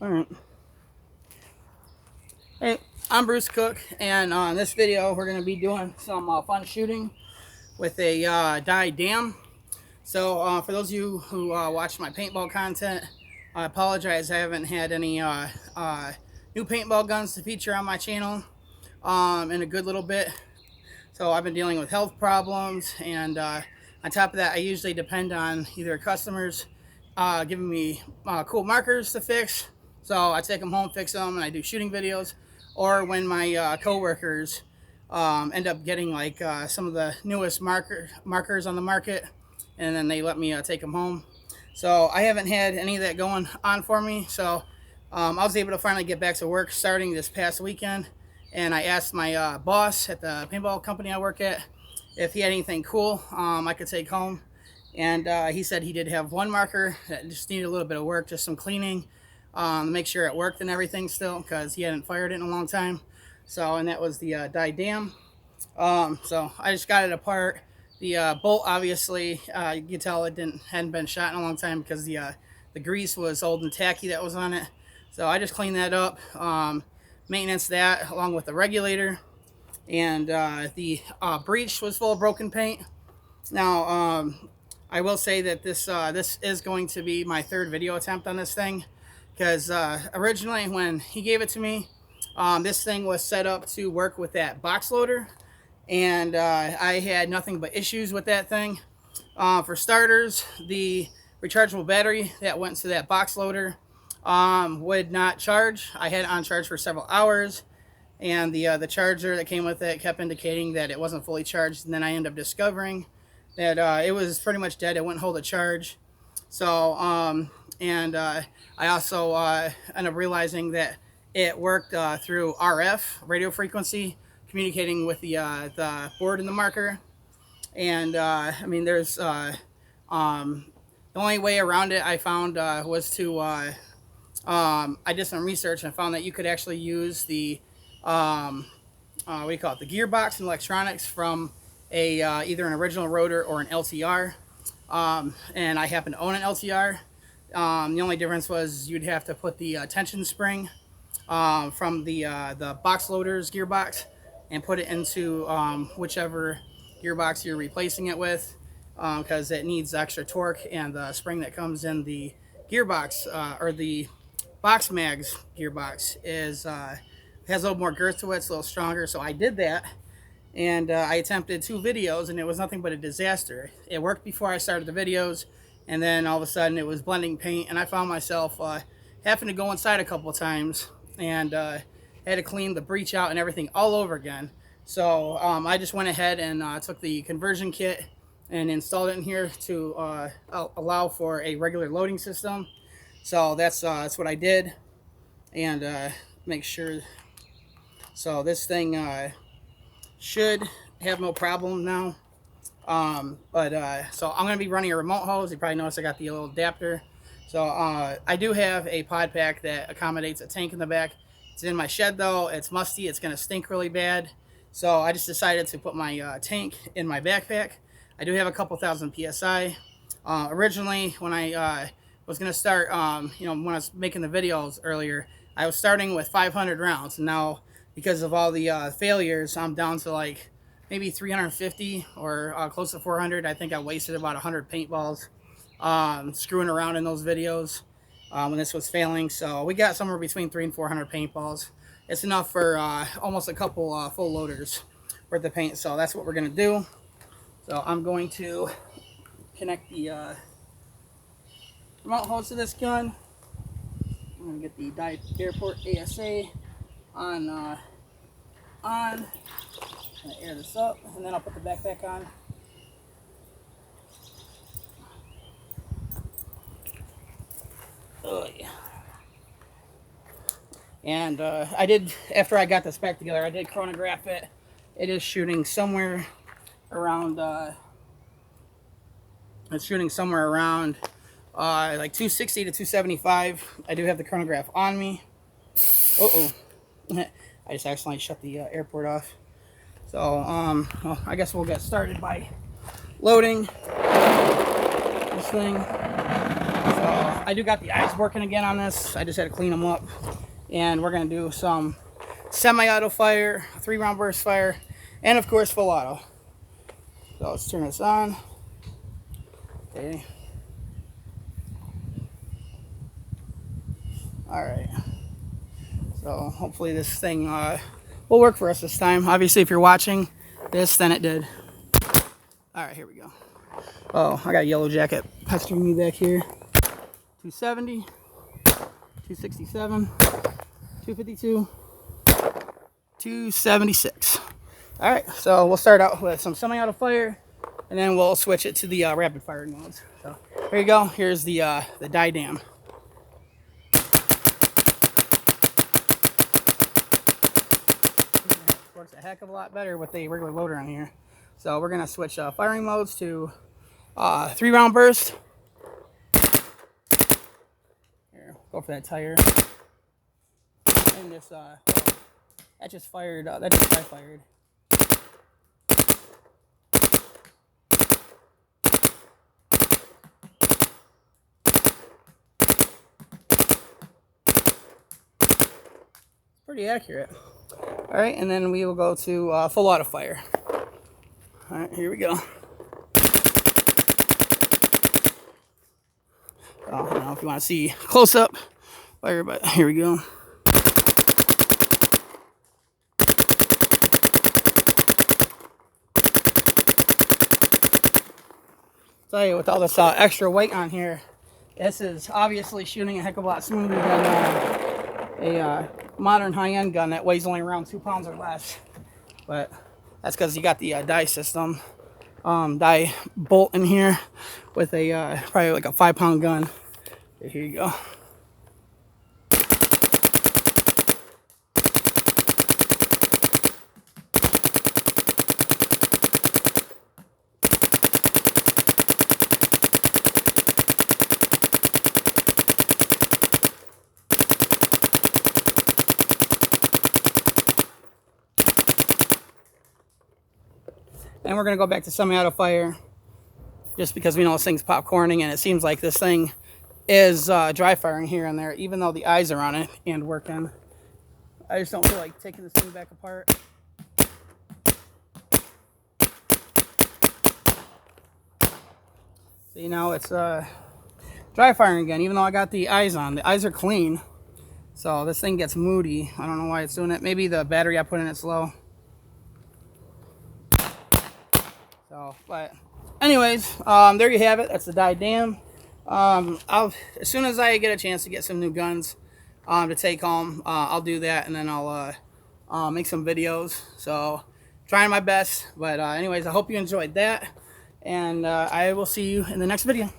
Alright. Hey, I'm Bruce Cook, and in this video we're going to be doing some fun shooting with a Dye Dam. So for those of you who watch my paintball content, I apologize, I haven't had any new paintball guns to feature on my channel in a good little bit. So I've been dealing with health problems, and on top of that I usually depend on either customers giving me cool markers to fix. So I take them home, fix them, and I do shooting videos. Or when my co-workers end up getting like some of the newest markers on the market, and then they let me take them home. So I haven't had any of that going on for me. So I was able to finally get back to work starting this past weekend. And I asked my boss at the paintball company I work at if he had anything cool I could take home. And he said he did have one marker that just needed a little bit of work, just some cleaning, to make sure it worked and everything still, because he hadn't fired it in a long time. So, and that was the Dye Dam. So I just got it apart. The bolt, obviously, you can tell it hadn't been shot in a long time because the grease was old and tacky that was on it. So I just cleaned that up, maintenance that along with the regulator, and the breech was full of broken paint. Now, I will say that this is going to be my third video attempt on this thing, because originally when he gave it to me, this thing was set up to work with that box loader, and I had nothing but issues with that thing. For starters, the rechargeable battery that went to that box loader would not charge. I had it on charge for several hours, and the charger that came with it kept indicating that it wasn't fully charged, and then I ended up discovering that it was pretty much dead. It wouldn't hold a charge. So I also ended up realizing that it worked through RF, radio frequency, communicating with the board and the marker. And I mean, there's the only way around it I found was to I did some research and found that you could actually use the what do you call it, the gearbox and electronics from a either an original rotor or an LTR. And I happen to own an LTR. The only difference was you'd have to put the tension spring from the box loader's gearbox and put it into whichever gearbox you're replacing it with, because it needs extra torque, and the spring that comes in the gearbox or the box mags gearbox is has a little more girth to it. It's a little stronger. So I did that, and I attempted 2 videos, and it was nothing but a disaster. It worked before I started the videos, and then all of a sudden it was blending paint, and I found myself having to go inside a couple of times, and had to clean the breech out and everything all over again. So I just went ahead and took the conversion kit and installed it in here to allow for a regular loading system. So that's what I did, and make sure. So this thing should have no problem now. So I'm going to be running a remote hose. You probably noticed I got the little adapter. So I do have a pod pack that accommodates a tank in the back. It's in my shed though. It's musty. It's going to stink really bad. So I just decided to put my tank in my backpack. I do have a couple thousand PSI. Originally, when I was going to start, when I was making the videos earlier, I was starting with 500 rounds. And now, because of all the failures, I'm down to like maybe 350 or close to 400. I think I wasted about 100 paintballs screwing around in those videos when this was failing. So we got somewhere between 300 and 400 paintballs. It's enough for almost a couple full loaders worth of paint. So that's what we're going to do. So I'm going to connect the remote hose to this gun. I'm going to get the Dye Airport ASA on. I'm going to air this up, and then I'll put the backpack on. Oh yeah. And I did, after I got this back together, I did chronograph it. It is shooting somewhere around like 260 to 275. I do have the chronograph on me. Uh-oh. I just accidentally shut the airport off. So, well, I guess we'll get started by loading this thing. So, I do got the eyes working again on this. I just had to clean them up. And we're going to do some semi-auto fire, 3-round burst fire, and of course full auto. So let's turn this on. Okay. Alright. So hopefully this thing will work for us this time. Obviously if you're watching this, then it did. Alright, here we go. Oh, I got a yellow jacket pestering me back here. 270, 267, 252, 276. Alright, so we'll start out with some semi-auto fire, and then we'll switch it to the rapid fire modes. So here you go. Here's the Die Dam. Works a heck of a lot better with the regular loader on here. So we're gonna switch firing modes to 3-round burst. Here, go for that tire. And this that just fired. That just fired. Pretty accurate. All right, and then we will go to full auto fire. All right, here we go. I don't know if you want to see close up fire, but here we go. Tell you, with all this extra weight on here, this is obviously shooting a heck of a lot smoother than a modern high-end gun that weighs only around 2 pounds or less. But that's because you got the die system, die bolt in here with a probably like a 5-pound gun. Here you go. And we're going to go back to semi-auto fire just because we know this thing's popcorning, and it seems like this thing is dry firing here and there, even though the eyes are on it and working. I just don't feel like taking this thing back apart. See, now it's dry firing again, even though I got the eyes on. The eyes are clean, so this thing gets moody. I don't know why it's doing it. Maybe the battery I put in it's low. So, but anyways, there you have it. That's the Die Dam. As soon as I get a chance to get some new guns to take home, I'll do that, and then I'll make some videos. So, trying my best. But anyways, I hope you enjoyed that, and I will see you in the next video.